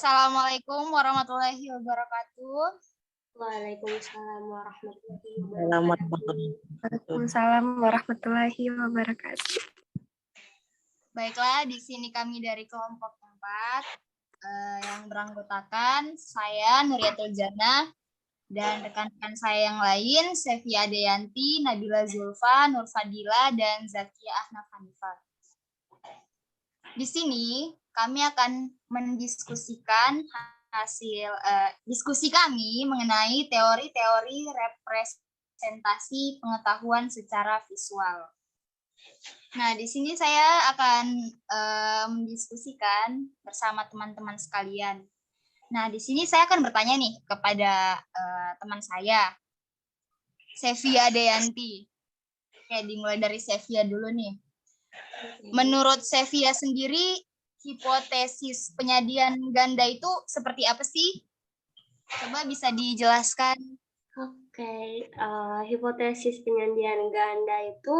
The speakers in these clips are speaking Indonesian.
Assalamualaikum warahmatullahi wabarakatuh. Waalaikumsalam warahmatullahi Assalamualaikum. Waalaikumsalam warahmatullahi wabarakatuh. Baiklah, di sini kami dari kelompok 4 yang beranggotakan saya Nuriatul Jannah dan rekan-rekan saya yang lain, Sevia Deyanti, Nabila Zulfa, Nur Fadila, dan Zakia Ahnaf Hanifah. Di sini kami akan mendiskusikan hasil diskusi kami mengenai teori-teori representasi pengetahuan secara visual. Nah, di sini saya akan mendiskusikan bersama teman-teman sekalian. Nah, di sini saya akan bertanya nih kepada teman saya, Sevia Deyanti. Oke, dimulai dari Sevia dulu nih. Menurut Sevia sendiri, hipotesis penyadian ganda itu seperti apa sih? Coba bisa dijelaskan. Oke, hipotesis penyediaan ganda itu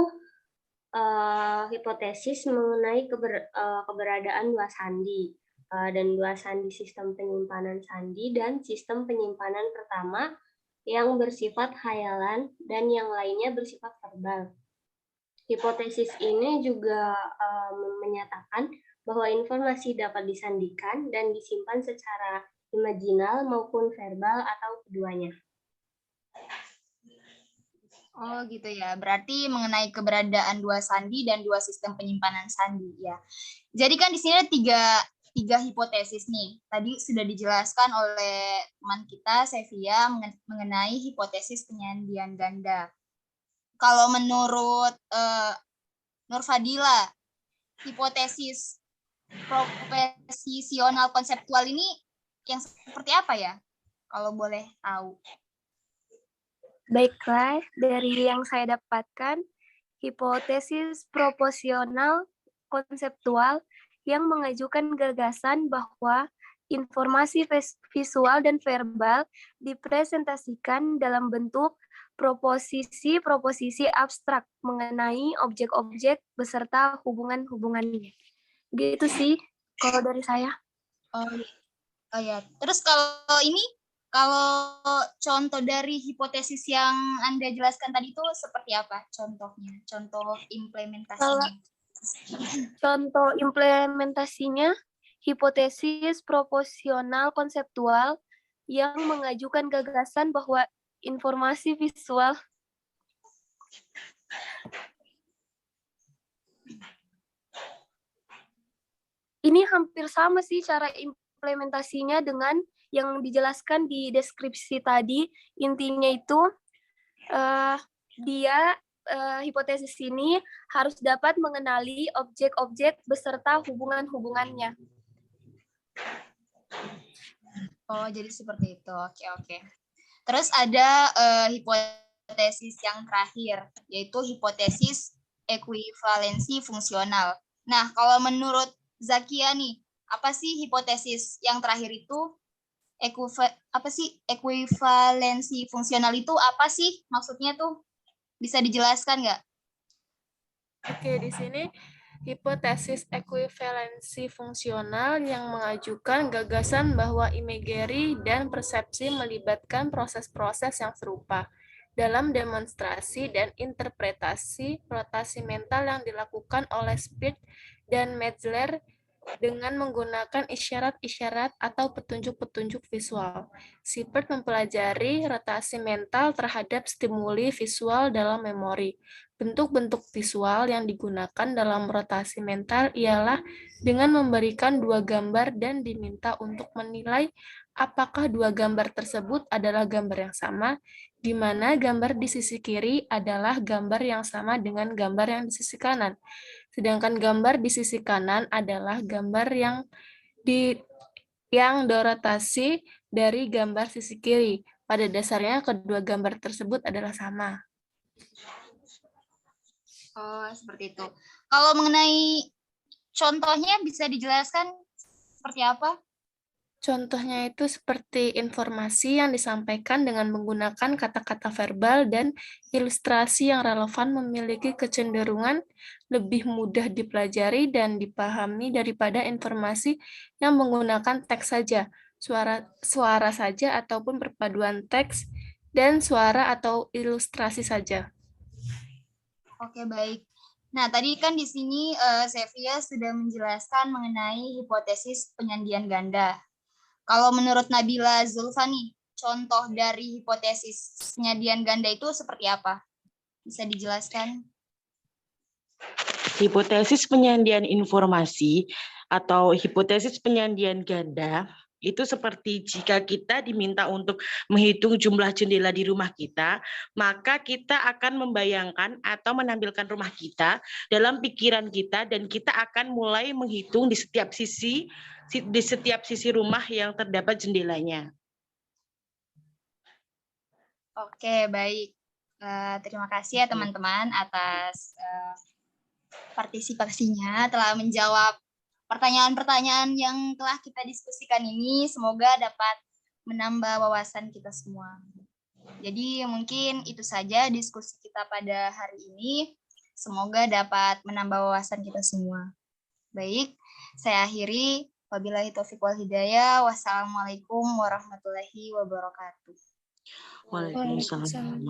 hipotesis mengenai keberadaan dua sandi dan dua sandi sistem penyimpanan sandi dan sistem penyimpanan pertama yang bersifat khayalan dan yang lainnya bersifat verbal. Hipotesis ini juga menyatakan bahwa informasi dapat disandikan dan disimpan secara imajinal maupun verbal atau keduanya. Oh gitu ya, berarti mengenai keberadaan dua sandi dan dua sistem penyimpanan sandi ya. Jadi kan di sini ada tiga hipotesis nih. Tadi sudah dijelaskan oleh teman kita Sevia mengenai hipotesis penyadian ganda. Kalau menurut Nur Fadila, hipotesis proposisional konseptual ini yang seperti apa ya? Kalau boleh tahu. Baiklah, dari yang saya dapatkan, hipotesis proporsional konseptual yang mengajukan gagasan bahwa informasi visual dan verbal dipresentasikan dalam bentuk proposisi-proposisi abstrak mengenai objek-objek beserta hubungan-hubungannya. Gitu sih, kalau dari saya. Oh ya, terus kalau contoh dari hipotesis yang Anda jelaskan tadi itu seperti apa contohnya? Contoh implementasinya? Contoh implementasinya, hipotesis proporsional konseptual yang mengajukan gagasan bahwa informasi visual ini hampir sama sih cara implementasinya dengan yang dijelaskan di deskripsi tadi. Intinya itu hipotesis ini harus dapat mengenali objek-objek beserta hubungan-hubungannya. Oh, jadi seperti itu. Oke. Terus ada hipotesis yang terakhir, yaitu hipotesis ekuivalensi fungsional. Nah, kalau menurut Zakia nih, apa sih hipotesis yang terakhir itu? Ekuivalensi fungsional itu apa sih? Maksudnya tuh bisa dijelaskan nggak? Oke, di sini hipotesis ekuivalensi fungsional yang mengajukan gagasan bahwa imagery dan persepsi melibatkan proses-proses yang serupa dalam demonstrasi dan interpretasi rotasi mental yang dilakukan oleh Speed dan Metzler dengan menggunakan isyarat-isyarat atau petunjuk-petunjuk visual. Siebert mempelajari rotasi mental terhadap stimuli visual dalam memori. Bentuk-bentuk visual yang digunakan dalam rotasi mental ialah dengan memberikan dua gambar dan diminta untuk menilai apakah dua gambar tersebut adalah gambar yang sama, di mana gambar di sisi kiri adalah gambar yang sama dengan gambar yang di sisi kanan. Sedangkan gambar di sisi kanan adalah gambar yang dorotasi dari gambar sisi kiri. Pada dasarnya kedua gambar tersebut adalah sama. Oh, seperti itu. Kalau mengenai contohnya bisa dijelaskan seperti apa? Contohnya itu seperti informasi yang disampaikan dengan menggunakan kata-kata verbal dan ilustrasi yang relevan memiliki kecenderungan lebih mudah dipelajari dan dipahami daripada informasi yang menggunakan teks saja, suara saja ataupun perpaduan teks dan suara atau ilustrasi saja. Oke, baik. Nah, tadi kan di sini Sevia sudah menjelaskan mengenai hipotesis penyandian ganda. Kalau menurut Nabila Zulfa nih, contoh dari hipotesis penyandian ganda itu seperti apa? Bisa dijelaskan? Hipotesis penyandian informasi atau hipotesis penyandian ganda itu seperti jika kita diminta untuk menghitung jumlah jendela di rumah kita, maka kita akan membayangkan atau menampilkan rumah kita dalam pikiran kita dan kita akan mulai menghitung di setiap sisi rumah yang terdapat jendelanya. Oke, baik. Terima kasih ya teman-teman atas partisipasinya, telah menjawab pertanyaan-pertanyaan yang telah kita diskusikan ini. Semoga dapat menambah wawasan kita semua. Jadi mungkin itu saja diskusi kita pada hari ini. Semoga dapat menambah wawasan kita semua. Baik, saya akhiri. Wabillahi taufiq wal hidayah. Wassalamualaikum warahmatullahi wabarakatuh. Waalaikumsalam.